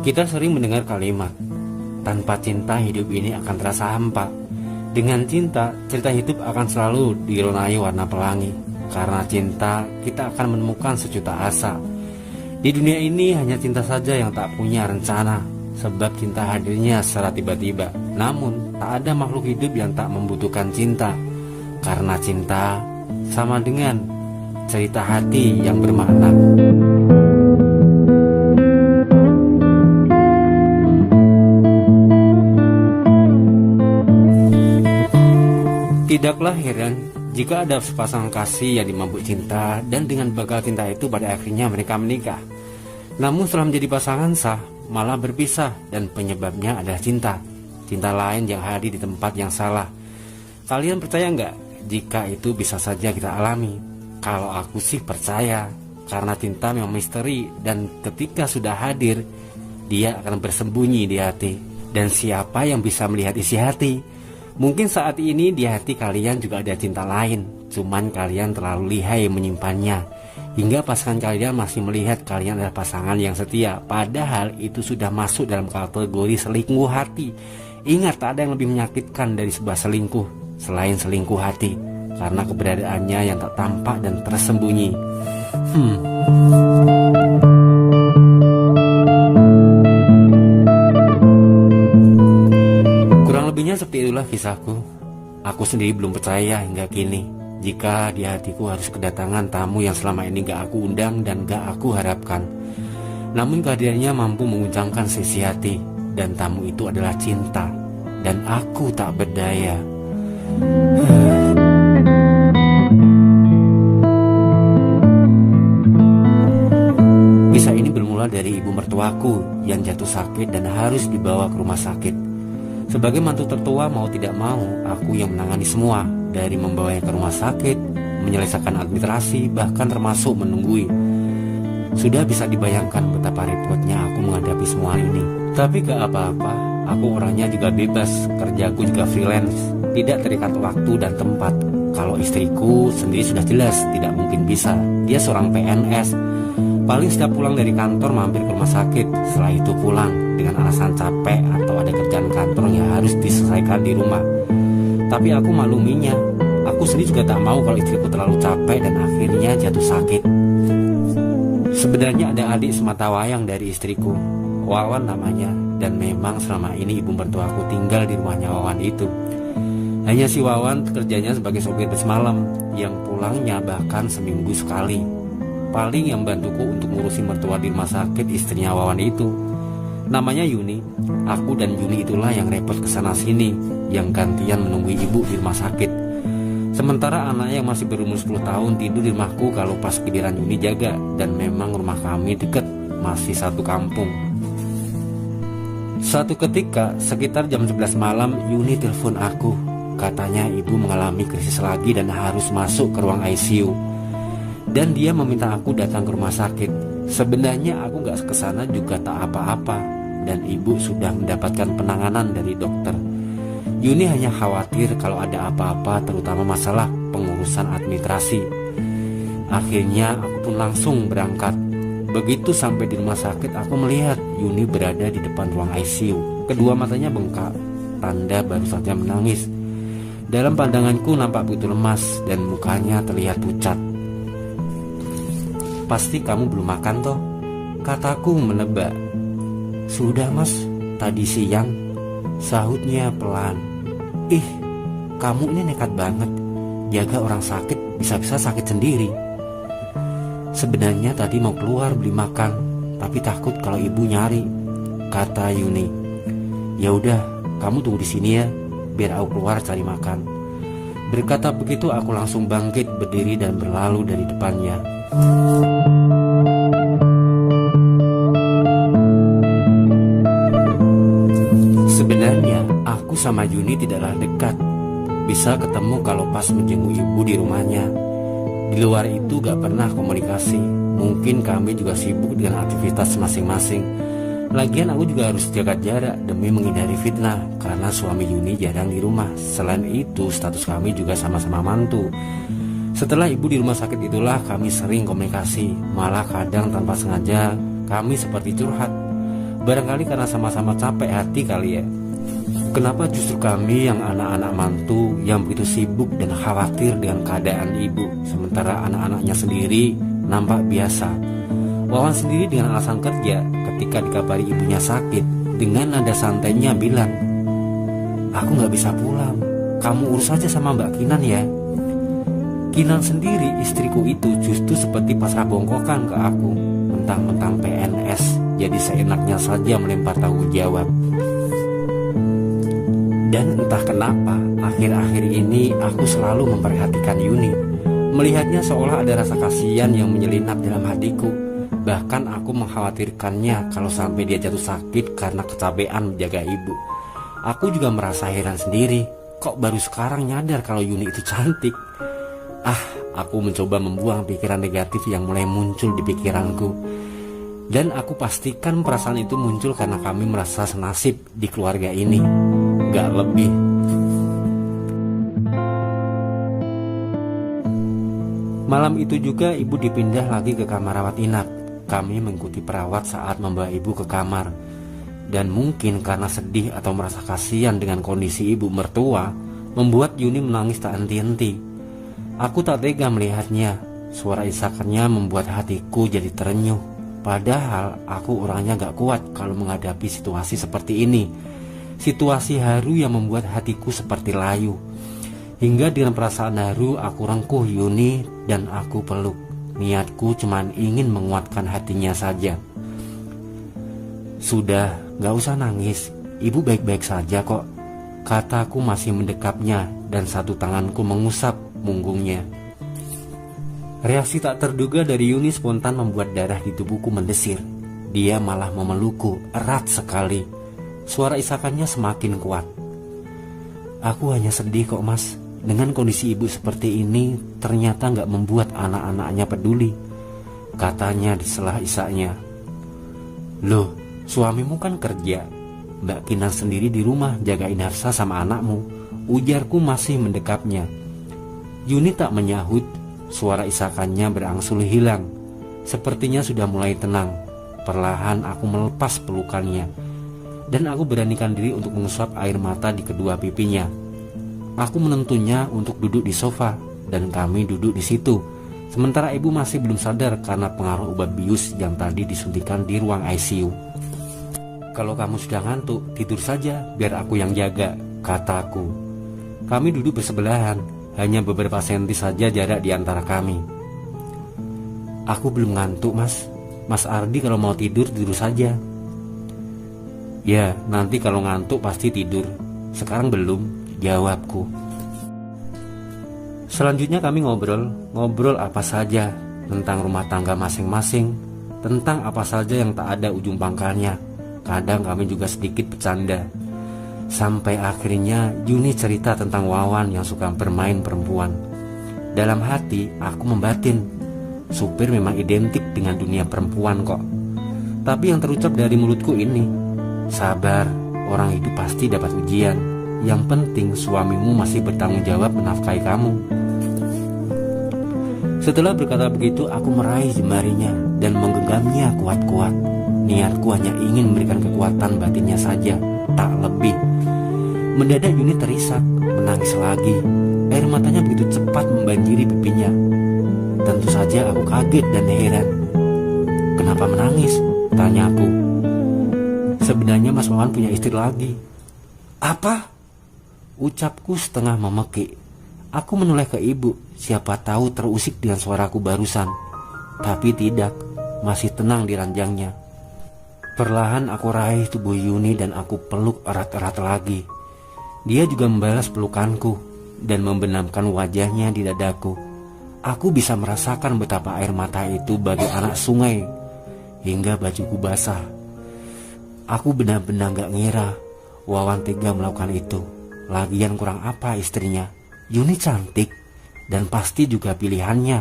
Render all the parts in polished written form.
Kita sering mendengar kalimat, tanpa cinta hidup ini akan terasa hampa. Dengan cinta, cerita hidup akan selalu diwarnai warna pelangi. Karena cinta, kita akan menemukan sejuta asa. Di dunia ini hanya cinta saja yang tak punya rencana, sebab cinta hadirnya secara tiba-tiba. Namun, tak ada makhluk hidup yang tak membutuhkan cinta. Karena cinta sama dengan cerita hati yang bermakna. Tidaklah heran jika ada sepasang kasih yang dimabuk cinta dan dengan bekal cinta itu pada akhirnya mereka menikah. Namun setelah menjadi pasangan sah, malah berpisah dan penyebabnya adalah cinta. Cinta lain yang hadir di tempat yang salah. Kalian percaya nggak jika itu bisa saja kita alami? Kalau aku sih percaya, karena cinta memang misteri dan ketika sudah hadir, dia akan bersembunyi di hati. Dan siapa yang bisa melihat isi hati? Mungkin saat ini di hati kalian juga ada cinta lain, cuman kalian terlalu lihai menyimpannya, hingga pasangan kalian masih melihat kalian adalah pasangan yang setia, padahal itu sudah masuk dalam kategori selingkuh hati. Ingat, tak ada yang lebih menyakitkan dari sebuah selingkuh selain selingkuh hati, karena keberadaannya yang tak tampak dan tersembunyi. Seperti itulah kisahku. Aku sendiri belum percaya hingga kini jika di hatiku harus kedatangan tamu yang selama ini gak aku undang dan gak aku harapkan. Namun kehadirannya mampu menguncangkan sisi hati, dan tamu itu adalah cinta, dan aku tak berdaya. Kisah ini bermula dari ibu mertuaku yang jatuh sakit dan harus dibawa ke rumah sakit. Sebagai mantu tertua, mau tidak mau, aku yang menangani semua, dari membawanya ke rumah sakit, menyelesaikan administrasi, bahkan termasuk menunggui. Sudah bisa dibayangkan betapa repotnya aku menghadapi semua ini. Tapi gak apa-apa, aku orangnya juga bebas, kerjaku juga freelance, tidak terikat waktu dan tempat. Kalau istriku sendiri sudah jelas tidak mungkin bisa, dia seorang PNS. Paling setiap pulang dari kantor mampir ke rumah sakit, setelah itu pulang dengan alasan capek atau ada kerjaan kantor yang harus diselesaikan di rumah. Tapi aku makluminya, aku sendiri juga tak mau kalau istriku terlalu capek dan akhirnya jatuh sakit. Sebenarnya ada adik sematawayang dari istriku, Wawan namanya, dan memang selama ini ibu mertuaku tinggal di rumahnya Wawan itu. Hanya si Wawan kerjanya sebagai sopir bus malam, yang pulangnya bahkan seminggu sekali. Paling yang bantuku untuk ngurusin mertua di rumah sakit istrinya Wawan itu. Namanya Yuni. Aku dan Yuni itulah yang repot kesana sini, yang gantian menunggu ibu di rumah sakit. Sementara anaknya yang masih berumur 10 tahun tidur di rumahku kalau pas giliran Yuni jaga. Dan memang rumah kami dekat, masih satu kampung. Suatu ketika sekitar jam 11 malam Yuni telepon aku. Katanya ibu mengalami krisis lagi dan harus masuk ke ruang ICU. Dan dia meminta aku datang ke rumah sakit. Sebenarnya aku gak kesana juga tak apa-apa, dan ibu sudah mendapatkan penanganan dari dokter. Yuni hanya khawatir kalau ada apa-apa, terutama masalah pengurusan administrasi. Akhirnya aku pun langsung berangkat. Begitu sampai di rumah sakit, aku melihat Yuni berada di depan ruang ICU. Kedua matanya bengkak, tanda baru saja menangis. Dalam pandanganku nampak begitu lemas dan mukanya terlihat pucat. "Pasti kamu belum makan toh?" kataku menebak. "Sudah mas, tadi siang," sahutnya pelan. "Ih, kamu ini nekat banget, jaga orang sakit bisa-bisa sakit sendiri." "Sebenarnya tadi mau keluar beli makan, tapi takut kalau ibu nyari," kata Yuni. "Ya udah, kamu tunggu di sini ya, biar aku keluar cari makan." Berkata begitu aku langsung bangkit berdiri dan berlalu dari depannya. Sebenarnya aku sama Yuni tidaklah dekat. Bisa ketemu kalau pas menjenguk ibu di rumahnya. Di luar itu gak pernah komunikasi. Mungkin kami juga sibuk dengan aktivitas masing-masing. Lagian aku juga harus jaga jarak demi menghindari fitnah, karena suami Yuni jarang di rumah. Selain itu status kami juga sama-sama mantu. Setelah ibu di rumah sakit itulah kami sering komunikasi. Malah kadang tanpa sengaja kami seperti curhat. Barangkali karena sama-sama capek hati kali ya. Kenapa justru kami yang anak-anak mantu yang begitu sibuk dan khawatir dengan keadaan ibu, sementara anak-anaknya sendiri nampak biasa. Wawan sendiri dengan alasan kerja ketika dikabari ibunya sakit, dengan nada santainya bilang, "Aku gak bisa pulang, kamu urus aja sama Mbak Kinan ya." Kinan sendiri, istriku itu justru seperti pasrah bongkokan ke aku, mentang-mentang PNS, jadi seenaknya saja melempar tanggung jawab. Dan entah kenapa, akhir-akhir ini aku selalu memperhatikan Yuni. Melihatnya seolah ada rasa kasihan yang menyelinap dalam hatiku. Bahkan aku mengkhawatirkannya kalau sampai dia jatuh sakit karena kecapean menjaga ibu. Aku juga merasa heran sendiri, kok baru sekarang nyadar kalau Yuni itu cantik. Aku mencoba membuang pikiran negatif yang mulai muncul di pikiranku. Dan aku pastikan perasaan itu muncul karena kami merasa senasib di keluarga ini. Gak lebih. Malam itu juga ibu dipindah lagi ke kamar rawat inap. Kami mengikuti perawat saat membawa ibu ke kamar. Dan mungkin karena sedih atau merasa kasihan dengan kondisi ibu mertua, membuat Yuni menangis tak henti-henti. Aku tak tega melihatnya. Suara isakannya membuat hatiku jadi terenyuh. Padahal aku orangnya gak kuat kalau menghadapi situasi seperti ini. Situasi haru yang membuat hatiku seperti layu. Hingga dengan perasaan haru aku rengkuh Yuni dan aku peluk. Niatku cuma ingin menguatkan hatinya saja. "Sudah, gak usah nangis, ibu baik-baik saja kok," kataku masih mendekapnya dan satu tanganku mengusap punggungnya. Reaksi tak terduga dari Yuni spontan membuat darah di tubuhku mendesir. Dia malah memelukku erat sekali. Suara isakannya semakin kuat. "Aku hanya sedih kok mas, dengan kondisi ibu seperti ini ternyata gak membuat anak-anaknya peduli," katanya di sela isaknya. "Loh, suamimu kan kerja, Mbak Kinan sendiri di rumah jagain Harsa sama anakmu," ujarku masih mendekapnya. Yuni tak menyahut. Suara isakannya berangsur hilang. Sepertinya sudah mulai tenang. Perlahan aku melepas pelukannya dan aku beranikan diri untuk mengusap air mata di kedua pipinya. Aku menentunya untuk duduk di sofa dan kami duduk di situ. Sementara ibu masih belum sadar karena pengaruh obat bius yang tadi disuntikan di ruang ICU. "Kalau kamu sudah ngantuk, tidur saja biar aku yang jaga," kataku. Kami duduk bersebelahan, hanya beberapa senti saja jarak di antara kami. "Aku belum ngantuk mas. Mas Ardi kalau mau tidur, tidur saja." "Ya, nanti kalau ngantuk pasti tidur. Sekarang belum," jawabku. Selanjutnya kami ngobrol apa saja, tentang rumah tangga masing-masing, tentang apa saja yang tak ada ujung pangkalnya. Kadang kami juga sedikit bercanda. Sampai akhirnya Yuni cerita tentang Wawan yang suka bermain perempuan. Dalam hati aku membatin, supir memang identik dengan dunia perempuan kok. Tapi yang terucap dari mulutku ini, "Sabar, orang hidup pasti dapat ujian. Yang penting suamimu masih bertanggung jawab menafkahi kamu." Setelah berkata begitu, aku meraih jemarinya dan menggenggamnya kuat-kuat. Niatku hanya ingin memberikan kekuatan batinnya saja, tak lebih. Mendadak Yuni terisak, menangis lagi. Air matanya begitu cepat membanjiri pipinya. Tentu saja aku kaget dan heran. "Kenapa menangis?" tanyaku. "Sebenarnya Mas Wawan punya istri lagi." "Apa?" ucapku setengah memekik. Aku menoleh ke ibu, siapa tahu terusik dengan suaraku barusan. Tapi tidak, masih tenang di ranjangnya. Perlahan aku raih tubuh Yuni dan aku peluk erat-erat lagi. Dia juga membalas pelukanku dan membenamkan wajahnya di dadaku. Aku bisa merasakan betapa air mata itu bagai anak sungai hingga bajuku basah. Aku benar-benar gak ngira Wawan tega melakukan itu. Lagian kurang apa istrinya? Yuni cantik dan pasti juga pilihannya.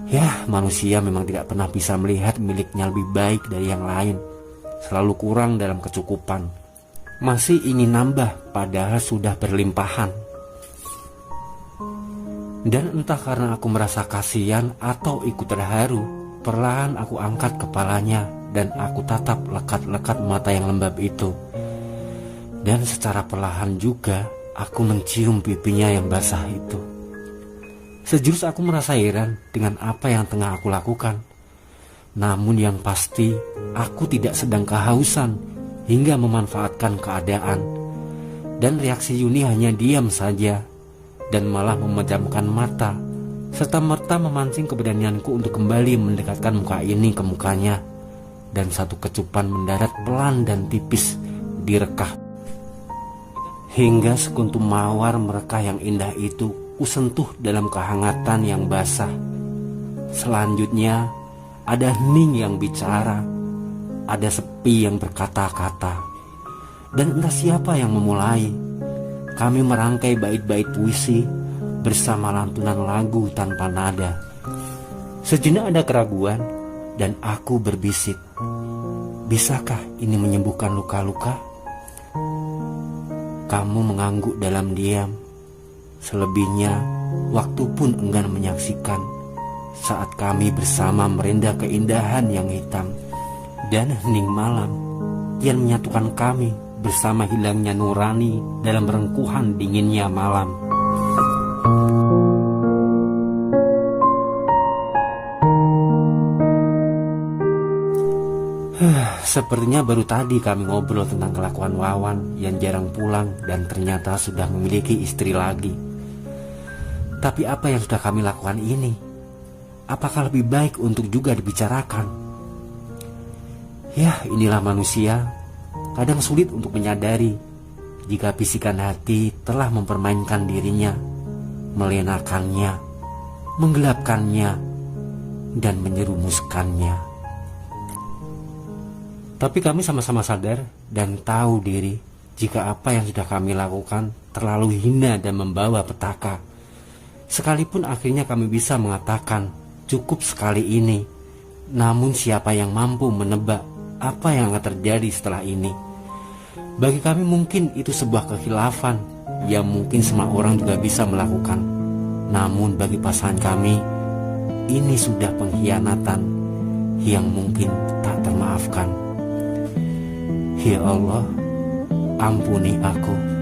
Ya, manusia memang tidak pernah bisa melihat miliknya lebih baik dari yang lain. Selalu kurang dalam kecukupan. Masih ingin nambah padahal sudah berlimpahan. Dan entah karena aku merasa kasihan atau ikut terharu, perlahan aku angkat kepalanya dan aku tatap lekat-lekat mata yang lembab itu. Dan secara perlahan juga aku mencium pipinya yang basah itu. Sejurus aku merasa heran dengan apa yang tengah aku lakukan. Namun yang pasti aku tidak sedang kehausan hingga memanfaatkan keadaan. Dan reaksi Yuni hanya diam saja dan malah memejamkan mata, serta merta memancing keberanianku untuk kembali mendekatkan muka ini ke mukanya. Dan satu kecupan mendarat pelan dan tipis di rekah. Hingga sekuntum mawar merekah yang indah itu kusentuh dalam kehangatan yang basah. Selanjutnya ada hening yang bicara, ada sepi yang berkata-kata. Dan entah siapa yang memulai. Kami merangkai bait-bait puisi bersama lantunan lagu tanpa nada. Sejenak ada keraguan dan aku berbisik, bisakah ini menyembuhkan luka-luka? Kamu mengangguk dalam diam. Selebihnya waktu pun enggan menyaksikan saat kami bersama merendah keindahan yang hitam dan hening malam yang menyatukan kami bersama hilangnya nurani dalam rengkuhan dinginnya malam. Sepertinya baru tadi kami ngobrol tentang kelakuan Wawan yang jarang pulang dan ternyata sudah memiliki istri lagi. Tapi apa yang sudah kami lakukan ini? Apakah lebih baik untuk juga dibicarakan? Ya, inilah manusia. Kadang sulit untuk menyadari jika bisikan hati telah mempermainkan dirinya, melenakannya, menggelapkannya, dan menyerumuskannya. Tapi kami sama-sama sadar dan tahu diri jika apa yang sudah kami lakukan terlalu hina dan membawa petaka. Sekalipun akhirnya kami bisa mengatakan cukup sekali ini, namun siapa yang mampu menebak apa yang akan terjadi setelah ini? Bagi kami mungkin itu sebuah kekhilafan yang mungkin semua orang juga bisa melakukan. Namun bagi pasangan kami, ini sudah pengkhianatan yang mungkin tak termaafkan. Ya Allah, ampuni aku.